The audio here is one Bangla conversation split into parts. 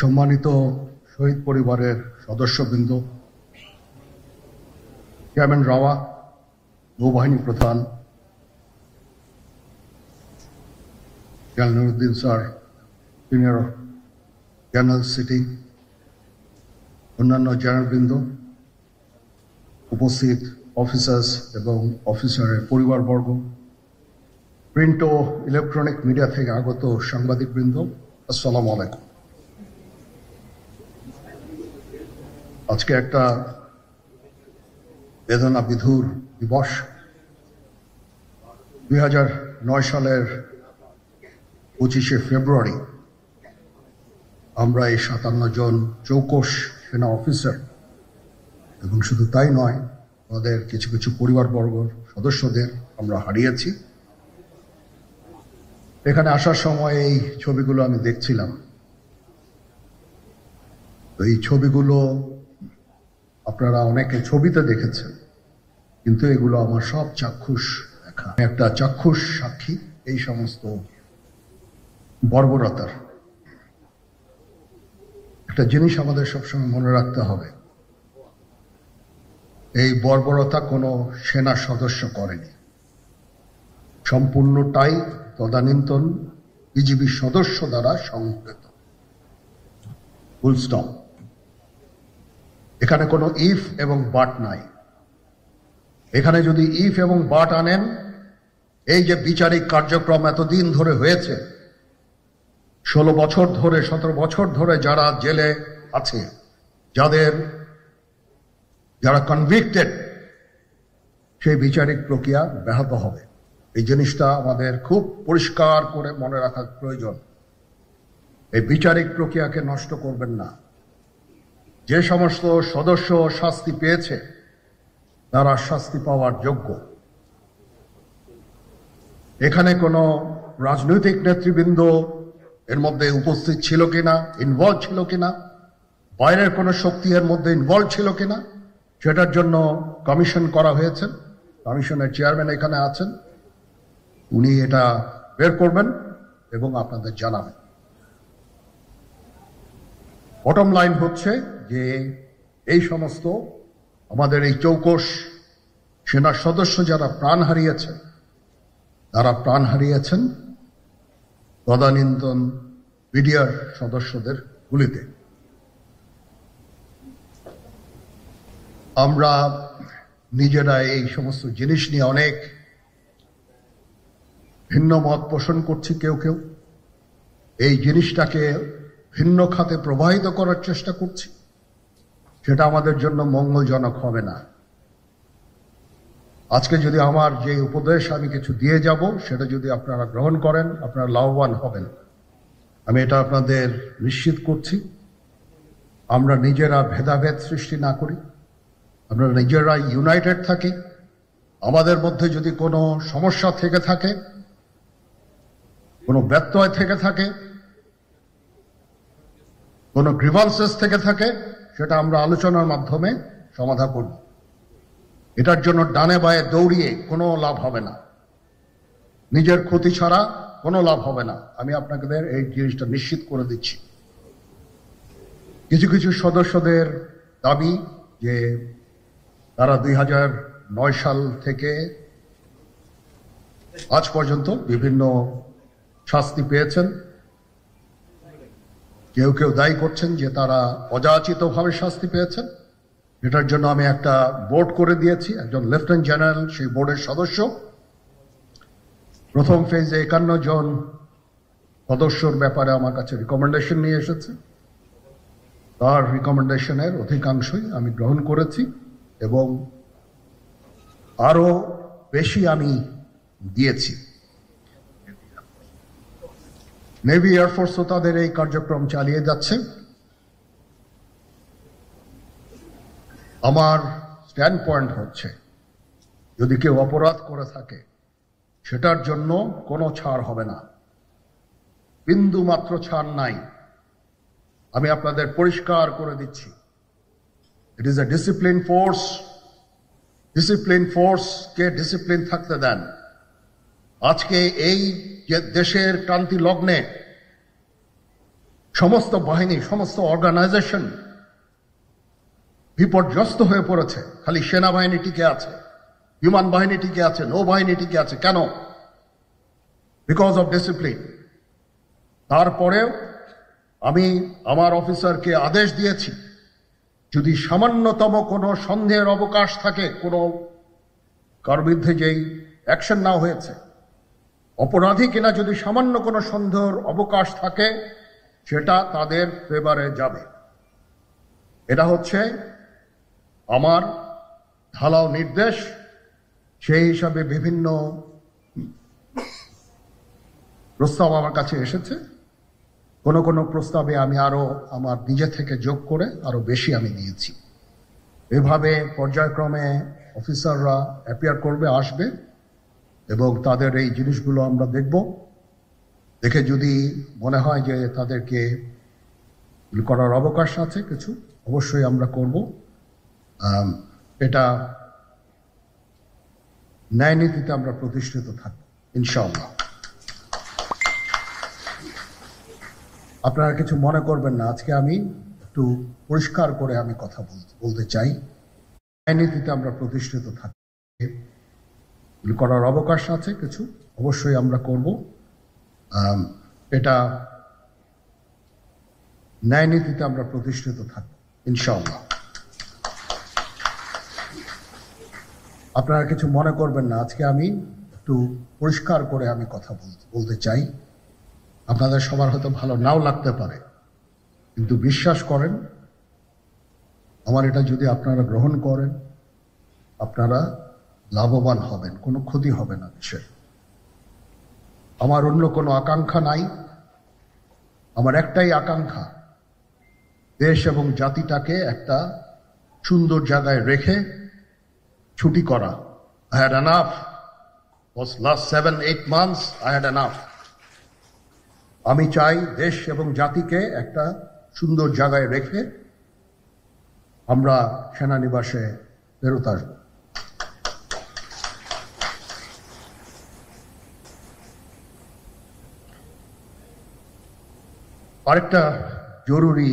সম্মানিত শহীদ পরিবারের সদস্যবৃন্দ, চেয়ারম্যান রাওয়া, নৌবাহিনী প্রধান general Nuruddin sir, senior general sitting, অন্যান্য জেনারেলবৃন্দ, উপস্থিত অফিসার্স এবং অফিসারের পরিবারবর্গ, প্রিন্ট ও ইলেকট্রনিক মিডিয়া থেকে আগত সাংবাদিকবৃন্দ, আসসালামু আলাইকুম। আজকে একটা বেদনা বিধুর দিবস। 2009 সালের 25শে ফেব্রুয়ারি আমরা এই 57 জন চৌকস সেনা অফিসার এবং শুধু তাই নয়, আমাদের কিছু কিছু পরিবারবর্গ সদস্যদের আমরা হারিয়েছি। এখানে আসার সময় এই ছবিগুলো আমি দেখছিলাম। তো এই ছবিগুলো আপনারা অনেকে ছবিতে দেখেছেন, কিন্তু এগুলো আমার সব চাক্ষুষ দেখা। একটা চাক্ষুষ সাক্ষী এই সমস্ত বর্বরতার। একটা জিনিস আমাদের সবসময় মনে রাখতে হবে, এই বর্বরতা কোনো সেনা সদস্য করেনি, সম্পূর্ণটাই তদানীন্তন বিজিবি সদস্য দ্বারা সংঘটিত। Full stop. এখানে কোনো ইফ এবং বাট নাই। এখানে যদি ইফ এবং বাট আনেন, এই যে বিচারিক কার্যক্রম এতদিন ধরে হয়েছে, 16 বছর ধরে 17 বছর ধরে যারা জেলে আছে, যারা কনভিক্টেড, সেই বিচারিক প্রক্রিয়া ব্যাহত হবে। এই জিনিসটা আমাদের খুব পরিষ্কার করে মনে রাখা প্রয়োজন। এই বিচারিক প্রক্রিয়াকে নষ্ট করবেন না। যে সমস্ত সদস্য শাস্তি পেয়েছে তারা শাস্তি পাওয়ার যোগ্য। এখানে কোনো রাজনৈতিক নেতৃবৃন্দ এর মধ্যে উপস্থিত ছিল কিনা, ইনভলভ ছিল কিনা, বাইরের কোনো শক্তি এর মধ্যে ইনভলভ ছিল কিনা, সেটার জন্য কমিশন করা হয়েছে। কমিশনের চেয়ারম্যান এখানে আছেন, উনি এটা বের করবেন এবং আপনাদের জানাবেন। বটম লাইন হচ্ছে যে এই সমস্ত আমাদের এই চৌকস সেনা সদস্য যারা প্রাণ হারিয়েছেন, তারা প্রাণ হারিয়েছেন তদানীন্তন বিডিআর সদস্যদের গুলিতে। আমরা নিজেরা এই সমস্ত জিনিস নিয়ে অনেক ভিন্ন মত পোষণ করছি। কেউ কেউ এই জিনিসটাকে ভিন্ন খাতে প্রবাহিত করার চেষ্টা করছি। সেটা আমাদের জন্য মঙ্গলজনক হবে না। আজকে যদি আমার যে উপদেশ আমি কিছু দিয়ে যাব, সেটা যদি আপনারা গ্রহণ করেন, আপনারা লাভবান হবেন, আমি এটা আপনাদের নিশ্চিত করছি। আমরা নিজেরা ভেদাভেদ সৃষ্টি না করি, আমরা নিজেরা ইউনাইটেড থাকি। আমাদের মধ্যে যদি কোনো সমস্যা থেকে থাকে, কোনো ব্যত্যয় থেকে থাকে, কোনো গ্রিভান্সেস থেকে থাকে, সেটা আমরা আলোচনার মাধ্যমে সমাধান করব। এটার জন্য ডানে বায়ে দৌড়িয়ে কোনো লাভ হবে না, নিজের ক্ষতি ছাড়া কোনো লাভ হবে না। আমি আপনাদের এই জিনিসটা নিশ্চিত করে দিচ্ছি। কিছু কিছু সদস্যদের দাবি যে তারা 2009 সাল থেকে আজ পর্যন্ত বিভিন্ন শাস্তি পেয়েছেন। কেউ কেউ দায়ী করছেন যে তারা অযাচিতভাবে শাস্তি পেয়েছেন। এটার জন্য আমি একটা বোর্ড করে দিয়েছি, একজন লেফটেন্যান্ট জেনারেল সেই বোর্ডের সদস্য। প্রথম ফেজে 51 জন সদস্যর ব্যাপারে আমার কাছে রিকমেন্ডেশন নিয়ে এসেছে। তার রিকমেন্ডেশনের অধিকাংশই আমি গ্রহণ করেছি এবং আরো বেশি আমি দিয়েছি। নেভি এয়ারফোর্সও তাদের এই কার্যক্রম চালিয়ে যাচ্ছে। আমার স্ট্যান্ড পয়েন্ট হচ্ছে, যদি কেউ অপরাধ করে থাকে সেটার জন্য কোনো ছাড় হবে না, বিন্দু মাত্র ছাড় নাই। আমি আপনাদের পরিষ্কার করে দিচ্ছি, it is a discipline force. Discipline ফোর্সকে ডিসিপ্লিন থাকতে দেন। আজকে এই যে দেশের ক্রান্তি লগ্নে সমস্ত বাহিনী, সমস্ত অর্গানাইজেশন বিপর্যস্ত হয়ে পড়েছে। খালি সেনাবাহিনী টিকে আছে, বিমান বাহিনী টিকে আছে, নৌবাহিনী টিকে আছে। কেন? Because of discipline. তারপরেও আমি আমার অফিসারকে আদেশ দিয়েছি, যদি সামান্যতম কোনো সন্দেহের অবকাশ থাকে, কোনো কার বিরুদ্ধে যেই অ্যাকশন নেওয়া হয়েছে, অপরাধী কিনা যদি সামান্য কোনো সন্দেহের অবকাশ থাকে, সেটা তাদের ফেভারে যাবে। এটা হচ্ছে আমার ঢালাও নির্দেশ। সেই হিসাবে বিভিন্ন প্রস্তাব আমার কাছে এসেছে। কোনো কোনো প্রস্তাবে আমি আরো আমার নিজে থেকে যোগ করে আরো বেশি আমি নিয়েছি। এভাবে পর্যায়ক্রমে অফিসাররা অ্যাপিয়ার করবে, আসবে, এবং তাদের এই জিনিসগুলো আমরা দেখব। দেখে যদি মনে হয় যে তাদেরকে করার অবকাশ আছে কিছু, অবশ্যই আমরা করব। এটা ন্যায় নীতিতে আমরা প্রতিষ্ঠিত থাকব ইনশাআল্লাহ। আপনারা কিছু মনে করবেন না, আজকে আমি একটু পরিষ্কার করে আমি কথা বলতে চাই। ন্যায় নীতিতে আমরা প্রতিষ্ঠিত থাকব। করার অবকাশ আছে কিছু, অবশ্যই আমরা করব। এটা ন্যায় নীতিতে আমরা প্রতিষ্ঠিত থাকব ইনশাআল্লাহ। আপনারা কিছু মনে করবেন না, আজকে আমি একটু পরিষ্কার করে আমি কথা বলতে চাই। আপনাদের সবার হয়তো ভালো নাও লাগতে পারে, কিন্তু বিশ্বাস করেন, আমার এটা যদি আপনারা গ্রহণ করেন, আপনারা লাভবান হবেন, কোনো ক্ষতি হবে না দেশের। আমার অন্য কোনো আকাঙ্ক্ষা নাই। আমার একটাই আকাঙ্ক্ষা, দেশ এবং জাতিটাকে একটা সুন্দর জায়গায় রেখে ছুটি করা। I had enough. Was last 7-8 months I had enough. আমি চাই দেশ এবং জাতিকে একটা সুন্দর জায়গায় রেখে আমরা সেনানিবাসে ফেরত আসব। আরেকটা জরুরি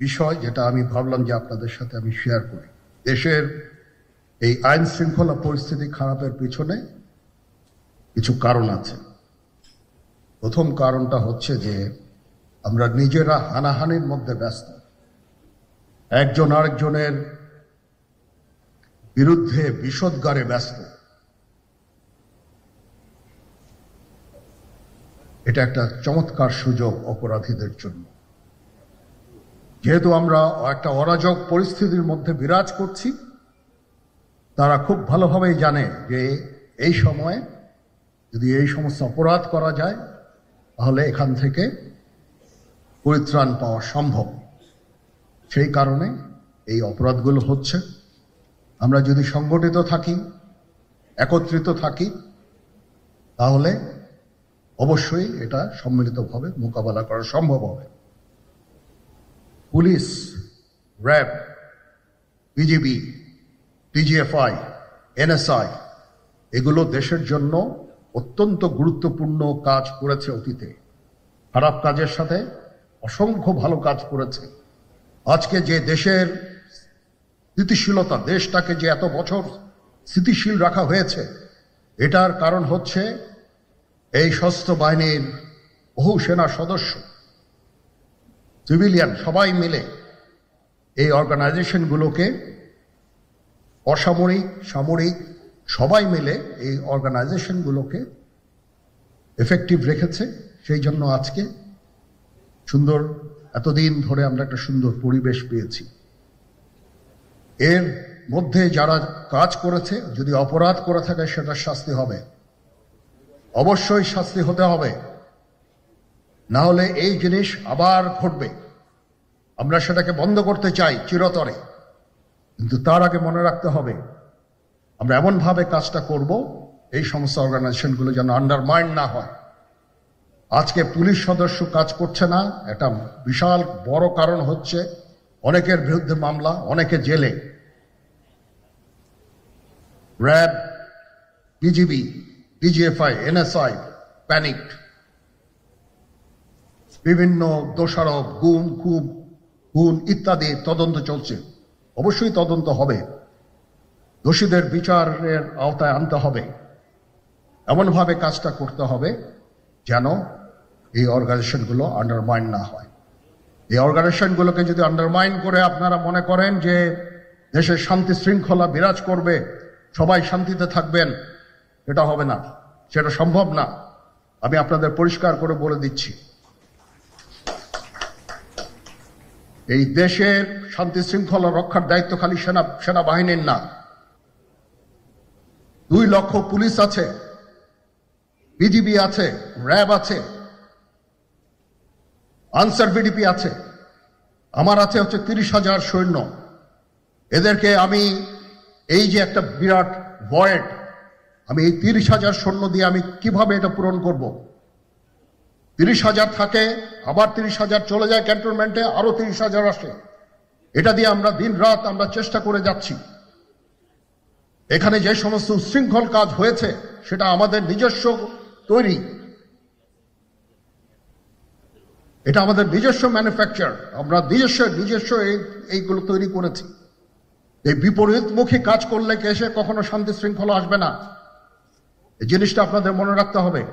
বিষয় যেটা আমি ভাবলাম যে আপনাদের সাথে আমি শেয়ার করি। দেশের এই আইন শৃঙ্খলা পরিস্থিতি খারাপের পিছনে কিছু কারণ আছে। প্রথম কারণটা হচ্ছে যে আমরা নিজেরা হানাহানির মধ্যে ব্যস্ত, একজন আরেকজনের বিরুদ্ধে বিষোদ্গারে ব্যস্ত। এটা একটা চমৎকার সুযোগ অপরাধীদের জন্য। যেহেতু আমরা একটা অরাজক পরিস্থিতির মধ্যে বিরাজ করছি, তারা খুব ভালোভাবেই জানে যে এই সময়ে যদি এই সমস্ত অপরাধ করা যায়, তাহলে এখান থেকে পরিত্রাণ পাওয়া সম্ভব। সেই কারণে এই অপরাধগুলো হচ্ছে। আমরা যদি সংগঠিত থাকি, একত্রিত থাকি, তাহলে অবশ্যই এটা সম্মিলিতভাবে মোকাবেলা করা সম্ভব হবে। Police, RAB, BGB, DGFI, NSI এগুলো দেশের জন্য অত্যন্ত গুরুত্বপূর্ণ কাজ করেছে অতীতে। খারাপ কাজের সাথে অসংখ্য ভালো কাজ করেছে। আজকে যে দেশের স্থিতিশীলতা, দেশটাকে যে এত বছর স্থিতিশীল রাখা হয়েছে, এটার কারণ হচ্ছে এই সশস্ত্র বাহিনীর বহু সেনা সদস্য, সিভিলিয়ান সবাই মিলে এই অর্গানাইজেশনগুলোকে, অসামরিক, সামরিক সবাই মিলে এই অর্গানাইজেশনগুলোকে এফেক্টিভ রেখেছে। সেই জন্য আজকে সুন্দর, এতদিন ধরে আমরা একটা সুন্দর পরিবেশ পেয়েছি। এর মধ্যে যারা কাজ করেছে, যদি অপরাধ করে থাকে সেটা শাস্তি হবে, অবশ্যই শাস্তি হতে হবে। না হলে এই জিনিস আবার ঘটবে। আমরা সেটাকে বন্ধ করতে চাই চিরতরে, কিন্তু তার আগে মনে রাখতে হবে আমরা এমনভাবে কাজটা করব এই সমস্ত অর্গানাইজেশনগুলো যেন আন্ডারমাইন না হয়। আজকে পুলিশ সদস্য কাজ করছে না, একটা বিশাল বড় কারণ হচ্ছে অনেকের বিরুদ্ধে মামলা, অনেকে জেলে। RAB, BGB, DGFI, NSI panicked. বিভিন্ন দোষারোপ, খুন ইত্যাদি তদন্ত চলছে। অবশ্যই তদন্ত হবে, দোষীদের বিচারের আওতায় আনতে হবে। এমনভাবে কাজটা করতে হবে যেন এই অর্গানাইজেশনগুলো আন্ডারমাইন না হয়। এই অর্গানাইজেশনগুলোকে যদি আন্ডারমাইন করে আপনারা মনে করেন যে দেশের শান্তি শৃঙ্খলা বিরাজ করবে, সবাই শান্তিতে থাকবেন, এটা হবে না, সেটা সম্ভব না। আমি আপনাদের পরিষ্কার করে বলে দিচ্ছি, এই দেশের শান্তি শৃঙ্খলা রক্ষার দায়িত্ব খালি সেনাবাহিনীর না। 2 লক্ষ পুলিশ আছে, বিজিবি আছে, র্যাব আছে, আনসার বিডিপি আছে, আমার আছে হচ্ছে 30,000 সৈন্য। এদেরকে আমি এই যে একটা বিরাট ভয়েড, আমি এই 30,000 সৈন্য দিয়ে আমি কিভাবে এটা পূরণ করব? 30,000 থাকে, আবার 30,000 চলে যায় ক্যান্টনমেন্টে, আরো 30,000 আসে। এটা দিয়ে আমরা দিন রাত আমরা চেষ্টা করে যাচ্ছি। এখানে যে সমস্ত উচ্ছৃঙ্খল কাজ হয়েছে সেটা আমাদের নিজস্ব তৈরি, এটা আমাদের নিজস্ব ম্যানুফ্যাকচার, আমরা নিজস্ব এইগুলো তৈরি করেছি। এই বিপরীতমুখী কাজ করলে এসে কখনো শান্তি শৃঙ্খলা আসবে না, এই জিনিসটা আপনাদের মনে রাখতে হবে।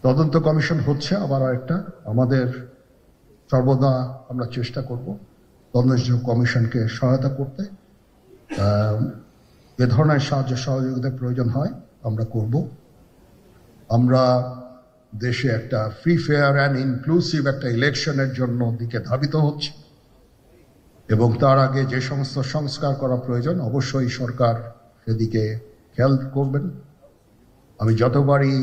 তদন্ত কমিশন হচ্ছে, আবার আরেকটা আমাদের সর্বদা আমরা চেষ্টা করব তদন্ত কমিশনকে সহায়তা করতে। এ ধরনের সাহায্য সহযোগিতার প্রয়োজন হয় আমরা করব। আমরা দেশে একটা ফ্রি, ফেয়ার অ্যান্ড ইনক্লুসিভ একটা ইলেকশনের জন্য দিকে ধাবিত হচ্ছে, এবং তার আগে যে সমস্ত সংস্কার করা প্রয়োজন অবশ্যই সরকার সেদিকে খেয়াল করবেন। আমি যতবারই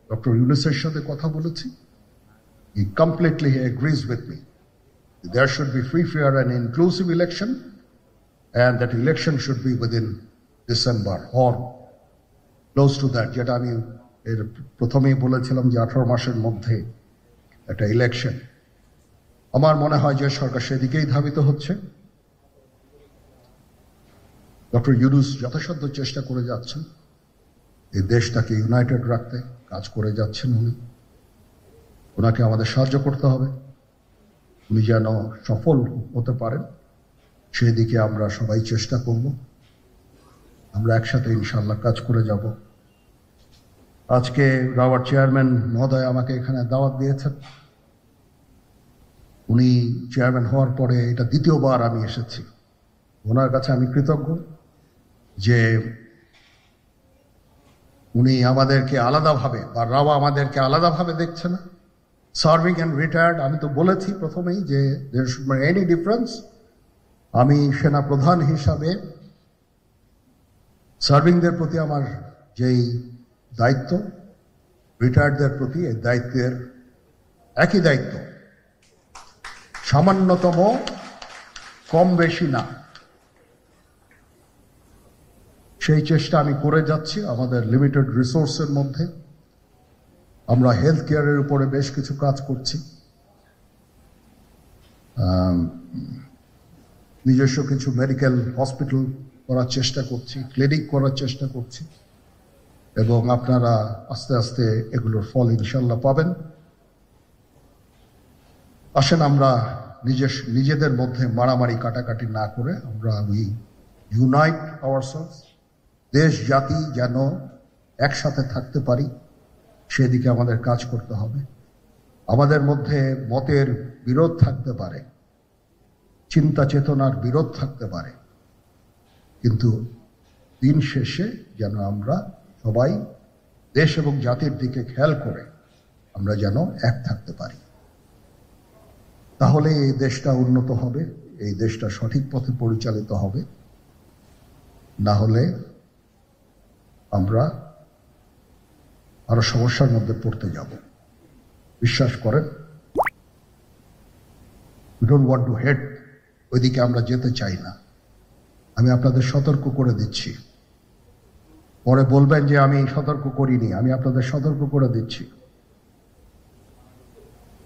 ডক্টর ইউনূসের সাথে কথা বলেছি, he completely agrees with me. There should be free, fair and inclusive election, and that election should be within December or close to that. যেটা আমি এর প্রথমেই বলেছিলাম যে 18 মাসের মধ্যে একটা ইলেকশন। আমার মনে হয় যে সরকার সেদিকেই ধাবিত হচ্ছে। ডক্টর ইউনূস যথাসাধ্য চেষ্টা করে যাচ্ছেন এই দেশটাকে ইউনাইটেড রাখতে, কাজ করে যাচ্ছেন উনি। ওনাকে আমাদের সাহায্য করতে হবে, উনি যেন সফল হতে পারেন সেদিকে আমরা সবাই চেষ্টা করব। আমরা একসাথে ইনশাআল্লাহ কাজ করে যাব। আজকে রাওয়ার চেয়ারম্যান মহোদয় আমাকে এখানে দাওয়াত দিয়েছেন। উনি চেয়ারম্যান হওয়ার পরে এটা দ্বিতীয়বার আমি এসেছি। ওনার কাছে আমি কৃতজ্ঞ যে উনি আমাদেরকে আলাদাভাবে, বা রাওয়া আমাদেরকে আলাদাভাবে দেখছে না। সার্ভিং অ্যান্ড রিটায়ার্ড, আমি তো বলেছি প্রথমেই যে there should be any difference. আমি সেনা প্রধান হিসাবে সার্ভিংদের প্রতি আমার যেই দায়িত্ব, রিটায়ার্ডদের প্রতি এই দায়িত্বের একই দায়িত্ব, সামান্যতম কম বেশি না। সেই চেষ্টা আমি করে যাচ্ছি আমাদের লিমিটেড রিসোর্সের মধ্যে। আমরা হেলথ কেয়ারের উপরে বেশ কিছু কাজ করছি, নিজস্ব কিছু মেডিকেল হসপিটাল করার চেষ্টা করছি, ক্লিনিক করার চেষ্টা করছি, এবং আপনারা আস্তে আস্তে এগুলোর ফল ইনশাল্লাহ পাবেন। আসেন আমরা নিজেদের মধ্যে মারামারি কাটাকাটি না করে আমরা ইউনাইট আওয়ারসেলস, দেশ জাতি যেন একসাথে থাকতে পারি সেদিকে আমাদের কাজ করতে হবে। আমাদের মধ্যে মতের বিরোধ থাকতে পারে, চিন্তা চেতনার বিরোধ থাকতে পারে, কিন্তু দিন শেষে যেন আমরা সবাই দেশ এবং জাতির দিকে খেয়াল করে আমরা যেন এক থাকতে পারি। তাহলে এই দেশটা উন্নত হবে, এই দেশটা সঠিক পথে পরিচালিত হবে। না হলে আমরা আরো সমস্যার মধ্যে পড়তে যাব। বিশ্বাস করেন, we don't want to head, ওইদিকে আমরা যেতে চাই না। আমি আপনাদের সতর্ক করে দিচ্ছি, পরে বলবেন যে আমি সতর্ক করিনি। আমি আপনাদের সতর্ক করে দিচ্ছি,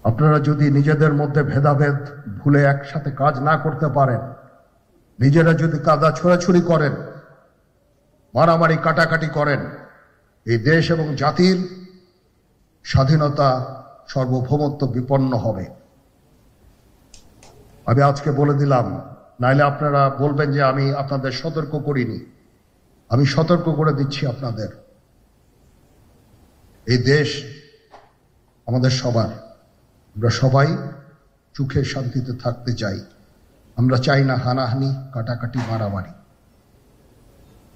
আপনারা যদি নিজেদের মধ্যে ভেদাভেদ ভুলে একসাথে কাজ না করতে পারেন নিজেরা যদি কাদা ছোড়াছুড়ি করেন, মারামারি কাটাকাটি করেন, এই দেশ এবং জাতির স্বাধীনতা সার্বভৌমত্ব বিপন্ন হবে। আমি আজকে বলে দিলাম, নাইলে আপনারা বলবেন যে আমি আপনাদের সতর্ক করিনি। আমি সতর্ক করে দিচ্ছি আপনাদের। এই দেশ আমাদের সবার, আমরা সবাই সুখে শান্তিতে থাকতে চাই। আমরা চাই না হানাহানি, কাটাকাটি, মারামারি।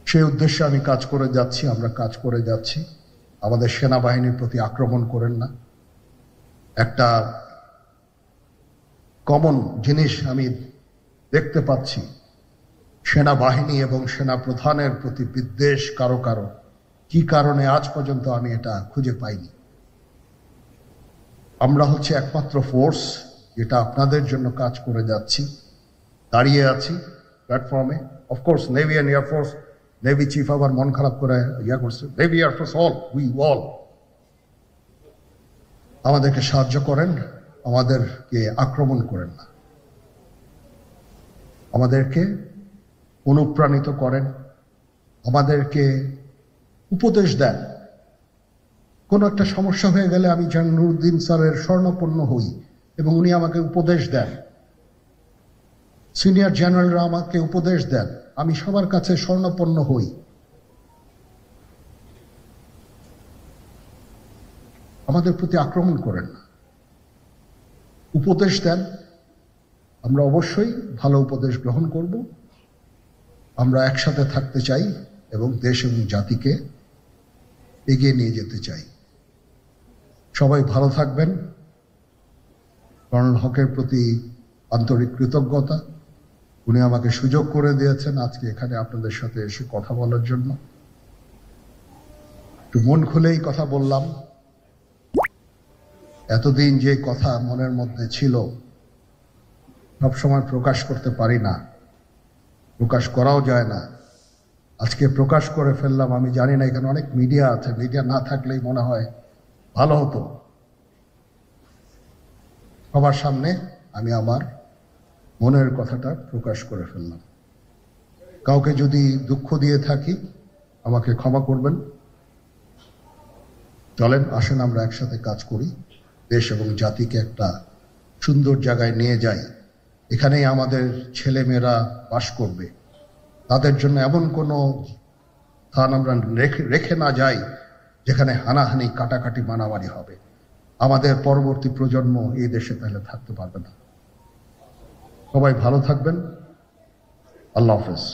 সেই উদ্দেশ্যে আমি কাজ করে যাচ্ছি, আমরা কাজ করে যাচ্ছি। আমাদের সেনাবাহিনীর প্রতি আক্রমণ করেন না। একটা কমন জিনিস আমি দেখতে পাচ্ছি, সেনাবাহিনী এবং সেনা প্রধানের প্রতি বিদ্বেষ কারো কারো। কি কারণে আজ পর্যন্ত আমি এটা খুঁজে পাইনি। আমরা হচ্ছে একমাত্র ফোর্স যেটা আপনাদের জন্য কাজ করে যাচ্ছি, দাঁড়িয়ে আছি প্ল্যাটফর্মে। Of course navy and air force, navy chief আবার মন খারাপ করে করছে, navy air force all, we all. আমাদেরকে সাহায্য করেন, আমাদেরকে আক্রমণ করেন না। আমাদেরকে অনুপ্রাণিত করেন, আমাদেরকে উপদেশ দেন। কোনো একটা সমস্যা হয়ে গেলে আমি যেন নুরুদ্দিন স্যারের স্বর্ণপন্ন হই এবং উনি আমাকে উপদেশ দেন। সিনিয়র জেনারেলরা আমাকে উপদেশ দেন, আমি সবার কাছে স্বর্ণপন্ন হই। আমাদের প্রতি আক্রমণ করেন না, উপদেশ দেন। আমরা অবশ্যই ভালো উপদেশ গ্রহণ করব। আমরা একসাথে থাকতে চাই এবং দেশ এবং জাতিকে এগিয়ে নিয়ে যেতে চাই। সবাই ভালো থাকবেন। কর্নেল হকের প্রতি আন্তরিক কৃতজ্ঞতা। উনি আমাকে সুযোগ করে দিয়েছেন আজকে এখানে আপনাদের সাথে এসে কথা বলার জন্য। একটু মন খুলেই কথা বললাম। এতদিন যে কথা মনের মধ্যে ছিল সবসময় প্রকাশ করতে পারি না, প্রকাশ করাও যায় না। আজকে প্রকাশ করে ফেললাম। আমি জানি না এখানে অনেক মিডিয়া আছে, মিডিয়া না থাকলেই মনে হয় ভালো হতো। সবার সামনে আমি আমার মনের কথাটা প্রকাশ করে ফেললাম। কাউকে যদি দুঃখ দিয়ে থাকি আমাকে ক্ষমা করবেন। চলেন, আসেন আমরা একসাথে কাজ করি, দেশ এবং জাতিকে একটা সুন্দর জায়গায় নিয়ে যাই। এখানেই আমাদের ছেলেমেয়েরা বাস করবে। তাদের জন্য এমন কোনো স্থান আমরা রেখে না যাই যেখানে হানাহানি, কাটাকাটি, মারামারি হবে। আমাদের পরবর্তী প্রজন্ম এই দেশে তাহলে থাকতে পারবে না। সবাই ভালো থাকবেন। আল্লাহ হাফেজ।